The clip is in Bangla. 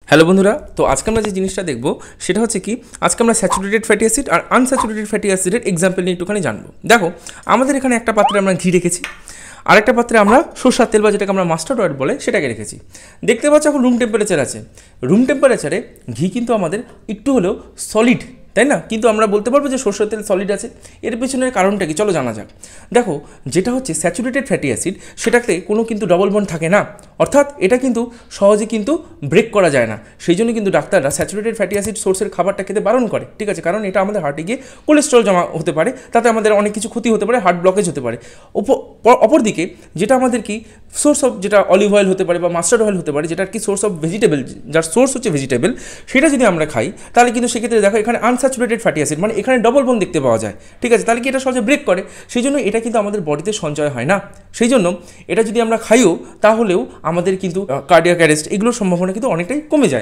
হ্যালো বন্ধুরা, তো আজকে আমরা যে জিনিসটা দেখব সেটা হচ্ছে কি, আজকে আমরা স্যাচুরেটেড ফ্যাটি অ্যাসিড আর আনস্যাচুরেটেড ফ্যাটি অ্যাসিডের এক্সাম্পল নিয়ে একটুখানি জানবো। দেখো, আমাদের এখানে একটা পাত্রে আমরা ঘি রেখেছি, আরেকটা পাত্রে আমরা সরষের তেল বা যেটাকে আমরা মাস্টার্ড অয়েল বলে সেটাকে রেখেছি। দেখতে পাচ্ছ এখন রুম টেম্পারেচার আছে। রুম টেম্পারেচারে ঘি কিন্তু আমাদের একটু হলেও সলিড, তাই না? কিন্তু আমরা বলতে পারবো যে সরষের তেল সলিড আছে। এর পেছনের কারণটা কি, চলো জানা যাক। দেখো, যেটা হচ্ছে স্যাচুরেটেড ফ্যাটি অ্যাসিড, সেটাতে কোনো কিন্তু ডবল বন্ড থাকে না, অর্থাৎ এটা কিন্তু সহজে কিন্তু ব্রেক করা যায় না। সেই জন্য কিন্তু ডাক্তাররা স্যাচুরেটেড ফ্যাটি অ্যাসিড সোর্সের খাবারটা খেতে বারণ করে, ঠিক আছে? কারণ এটা আমাদের হার্টে গিয়ে কোলেস্ট্রল জমা হতে পারে, তাতে আমাদের অনেক কিছু ক্ষতি হতে পারে, হার্ট ব্লকেজ হতে পারে। অপরদিকে যেটা আমাদের কি সোর্স অফ, যেটা অলিভ অয়েল হতে পারে বা মাস্টার্ড অয়েল হতে পারে, যেটার কি সোর্স অফ ভেজিটেবল, যার সোর্স হচ্ছে ভেজিটেবল, সেটা যদি আমরা খাই তাহলে কিন্তু সেক্ষেত্রে দেখো এখানে আনস্যাচুরেটেড ফ্যাটি অ্যাসিড, মানে এখানে ডবল বন্ড দেখতে পাওয়া যায়, ঠিক আছে? তাহলে কি এটা সহজে ব্রেক করে, সেই জন্য এটা কিন্তু আমাদের বডিতে সঞ্চয় হয় না। সেই জন্য এটা যদি আমরা খাইও তাহলেও আমাদের কিন্তু কার্ডিয়াক অ্যারেস্ট এগুলোর সম্ভাবনা কিন্তু অনেকটাই কমে যায়।